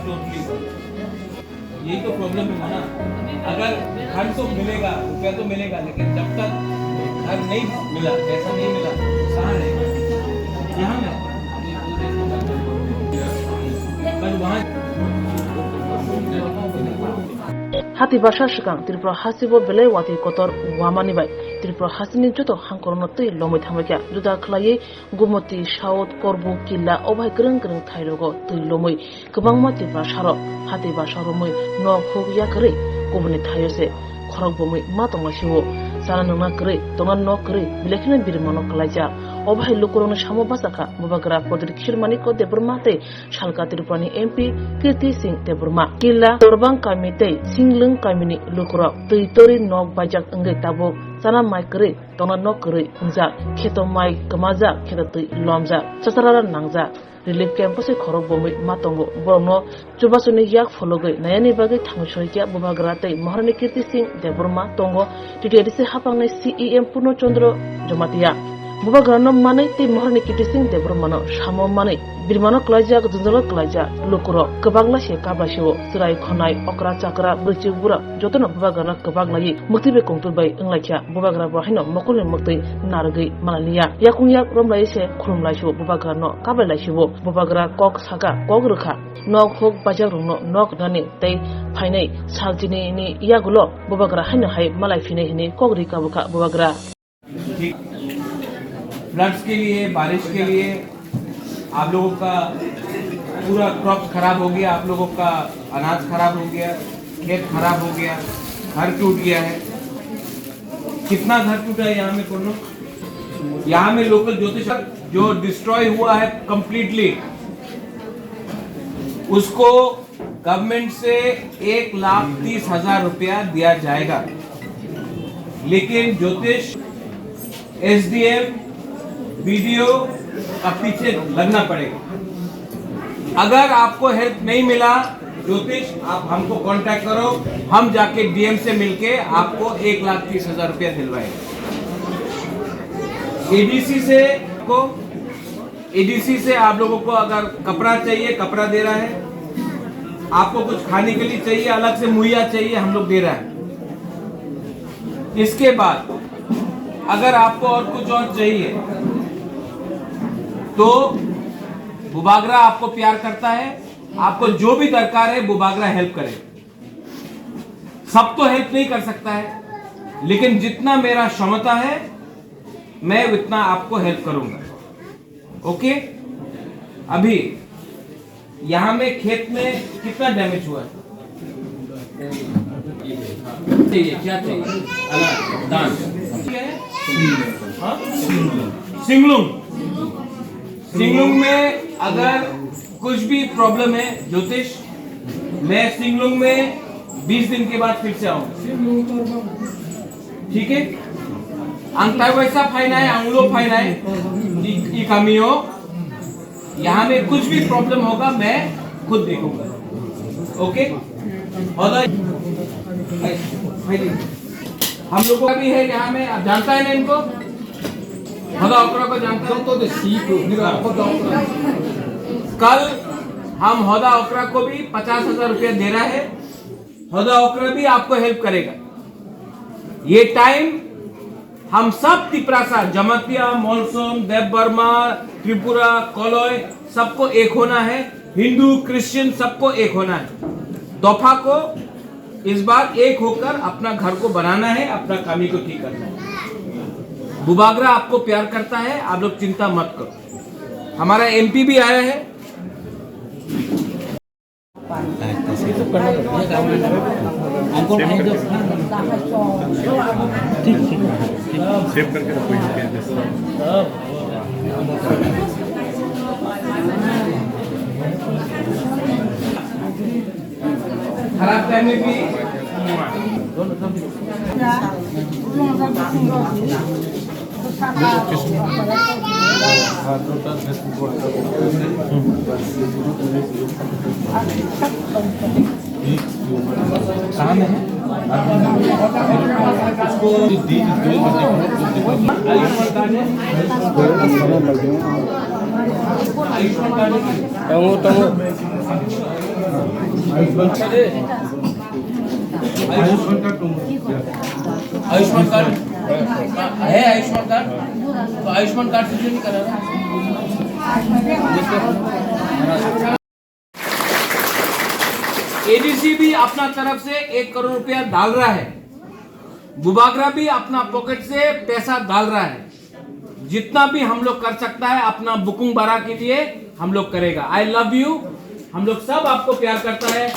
Totally यही तो problem है ना। अगर घर तो मिलेगा, रुपया तो मिलेगा, लेकिन जब तक घर नहीं मिला, पैसा नहीं मिला, कहाँ रहेगा? यहाँ में पर वहाँ हाथी बासा सिगां त्रिपुरा हासिबो बेले वाति कोतर वामानि बाय त्रिपुरा हासिनि जतो हांकरनो तै लमै थामैया जुदा खलायै गुमति साउथ करबु किल्ला अबाय ग्रों ग्रों थाइरोगो तै लमै गोबांमा त्रिपुरा सारो हाथी बासा रमै नक होगिया करे गुमनि थायोसे खरक बमै मा तंगासिवो साना नंना करे तंगा नक करे बिलेखिना बिरमानो खलायजा अबाय लुकुरनो सामो बासाखा मुबागरा पदर खिरमानि को देबरमा तै सालका त्रिपुरानि एमपी कीर्ति सिंह देबरमा किल्ला दरबां कामितै सिंगलुं कामिनि लुकुराव तै तोरि नक बायजाक अंगै ताबो साना माइ करे तंगा नक करे हंजा खेतो माइ गमाजा खेतो तै लमजा ससरारा नांजा रिलिफ कैंप से खरक बमै मातंगो बरनो चुबासुनि याक फलोगै नायानि बागै थांसयकिया बुबागरा तै महारानी कीर्ति सिंह देबरमा तंगो टिटिआरसी हापांनाय सीईएम पूर्णचंद्र जमातिया बुबागरानो मानै तै महारानी कीर्ति सिंह देबरमानो सामो मानै बिरमानो क्लाइजा गजंजलो क्लाइजा लुकुरो गोबांला से काबासिवो सिराय खनाय अकरा चाकरा ब्रैचि बुरा जतनो बुबागरा गोबांलायै मुक्तिबे कंतुबाय अंलाइखिया बुबागरा बहायनो मकुलनि मुक्तै नारगै मालानिया याकुंया रमलायसे खुलुमलायसो बुबागरानो काबायलायसो बुबागरा कक सागा कक रोखा नक होक बाजाक रंनो नक नानि तै फाइनै सालजिनि नि यागुलो बुबागरा हायनो हाय मालाय फिनै हिनै कक रिकाबुखा बुबागरा फ्लड्स के लिए, बारिश के लिए आप लोगों का पूरा क्रॉप खराब हो गया, आप लोगों का अनाज खराब हो गया, खेत खराब हो गया, घर टूट गया है। कितना घर टूटा है यहाँ में कोनो? यहाँ में लोकल ज्योतिष जो डिस्ट्रॉय हुआ है कंप्लीटली, उसको गवर्नमेंट से 1,30,000 रुपया दिया जाएगा। लेकिन ज्योतिष एसडीएम वीडियो का पीछे लगना पड़ेगा। अगर आपको हेल्प नहीं मिला ज्योतिष, आप हमको कांटेक्ट करो, हम जाके डीएम से मिलके आपको 1,30,000 रुपया दिलवाएंगे। एडीसी से आप लोगों को अगर कपड़ा चाहिए, कपड़ा दे रहा है, आपको कुछ खाने के लिए चाहिए, अलग से मुहैया चाहिए, हम लोग दे रहा है। इसके बाद अगर आपको और कुछ और चाहिए तो बुबागरा आपको प्यार करता है, आपको जो भी दरकार है बुबागरा हेल्प करे। सब तो हेल्प नहीं कर सकता है, लेकिन जितना मेरा क्षमता है मैं उतना आपको हेल्प करूंगा। ओके? अभी यहां में खेत में कितना डैमेज हुआ है? चाहिए क्या चाहिए? दान सिंगलुंग में अगर कुछ भी प्रॉब्लम है ज्योतिष, मैं सिंगलुंग में 20 दिन के बाद फिर से आऊंगा। ठीक है? अंगता वैसा फाइन है, अंगुलो फाइन है, कमियों यहाँ में कुछ भी प्रॉब्लम होगा मैं खुद देखूंगा। ओके? और हम लोगों का भी है यहाँ में, आप जानता है ना इनको? हदा ओकरा को जानता है? कल हम हदा ओकरा को भी 50,000 रुपया दे रहा है। हदा ओकरा भी आपको हेल्प करेगा। ये टाइम हम सब तिपरासा, जमातिया, मोलसोम, देवबर्मा, त्रिपुरा, कोलोय, सबको एक होना है। हिंदू, क्रिश्चियन सबको एक होना है। दफा को इस बार एक होकर अपना घर को बनाना है, अपना कमी को ठीक करना है। बुबागरा आपको प्यार करता है, आप लोग चिंता मत करो। हमारा एमपी भी आया है। सेव करके रखो। खराब टाइम में भी कहाँ में है? उसको आयुष्मान कार्ड आयुष्मान कार्ड है, आयुष्मान कार्ड तो आयुष्मान कार्ड से क्यों नहीं करा रहा? एडीसी भी अपना तरफ से 1 करोड़ रुपया डाल रहा है, बुबागरा भी अपना पॉकेट से पैसा डाल रहा है। जितना भी हम लोग कर सकता है अपना बुकिंग बारा के लिए हम लोग करेगा। आई लव यू, हम लोग सब आपको प्यार करता है।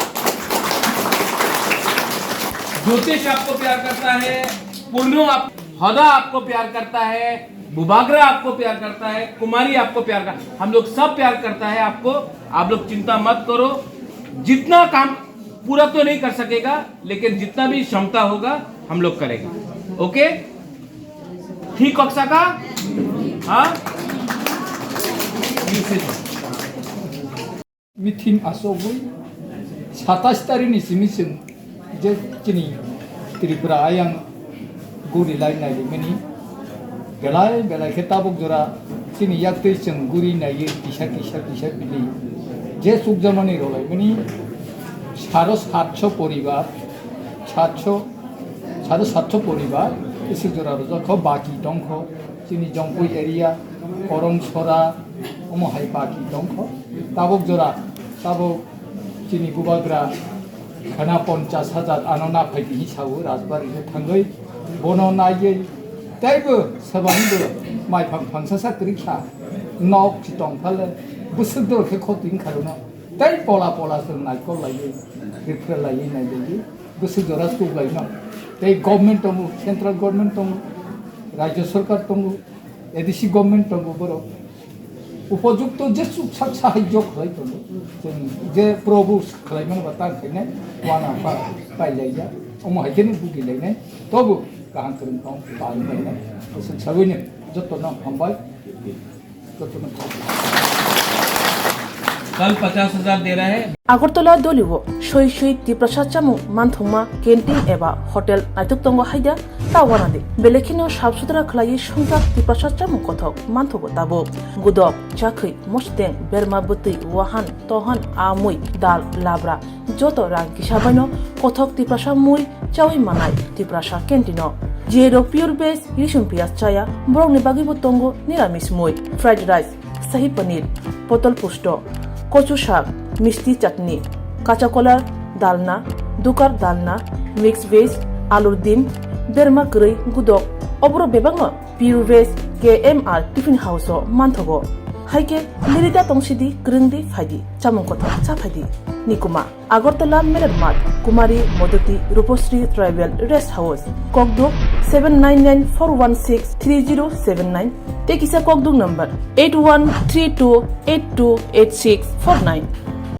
ज्योतिष आपको प्यार करता है, पूर्णो हौदा आपको प्यार करता है, बुबागरा आपको प्यार करता है, कुमारी आपको प्यार करता है, हम लोग सब प्यार करता है आपको। आप लोग चिंता मत करो, जितना काम पूरा तो नहीं कर सकेगा लेकिन जितना भी क्षमता होगा हम लोग करेगा। ओके, ठीक कक्षा का हाँ मिथिम आसोगुई 27 तारिखनि सिमिसिम जे चिनि त्रिपुरा आयां गुरि लाइनाय लिमनि बेलाय बेलाय खेताबक जरा चिनि याक्तै जों गुरि नायै किसा बिलि जे सुख जमानि रलायमनि 700 परिवार 700 परिवार इसे जरा रजाखौ बाकी दंखौ चिनि जंगुइ एरिया करमसरा अमहाय बाकी दंखौ ताबक जरा ताबक चिनि बुबाग्रा खाना 50,000 आनना फायदि हिसाबै राजबारिनो थाङै बन नायै दायबो सबांबो माइ फांसा क्रिखा नक चितंफाले बोसोरदरखे खतिं खारनो दाय पला जों नायखौ लायो रिफर लायो नायदि बोसोरदरा सुग लायनो दाय गभर्नमेन्ट दङ, सेन्ट्रेल गभर्नमेन्ट दङ, राज्य सरकार दङ, एडिसि गभर्नमेन्ट दङ बर' उपयुक्त जे साहाय्य खालामदों जों जे प्रभु खालामनो बाथाखैनो वाना पाइलाया अमहायखौनो भुगिलायनाय तबु गाहाम फोरोंथाव बारलायनाय बोसोर हिसाबैनो जतन हामबाय जतन कल 50,000 दे रहा है। আগরতলা দলিও সই সই ত্রিপ্রাসাদ চামু মানথংমা কেন্টিন এবা হোটেল নাইতুকতঙ্গ হাইদা তাওয়ানাদে বেলেখিনো সাফ সুতরা খালাই সংখ্যা ত্রিপ্রাসাদ চামু কথক মানথগো তাবো গুদক চাখৈ মস্তেং বেরমা বতৈ ওয়াহান তহান আমুই দাল লাব্রা যত রাং কিসাবাইনো কথক ত্রিপ্রাসাদ মুই চাউই মানাই ত্রিপ্রাসাদ কেন্টিনো যেরো পিওর বেস রিসুম পিয়াজ চায়া বরংনি বাগিবো তঙ্গ নিরামিষ মুই ফ্রাইড রাইস শাহী পনির পটল পুষ্ট কচু শাক মিষ্টি চাটনি কাঁচা কলার ডালনা দুকার ডালনা মিক্স ভেজ আলুর ডিম বেরমা গৈ গুদক অবর বেবাং pure veg KMR tiffin house মানথগো হাইকে লিরিদা তংসিদি গ্রংদি ফাইদি চামং কথা চা ফাইদি নিকুমা আগরতলা মেলের মাঠ কুমারী মদতি রূপশ্রী ট্রাইবেল রেস্ট হাউস ককদুক 7994163079 টেকিসা ককদুক নাম্বার 8132828649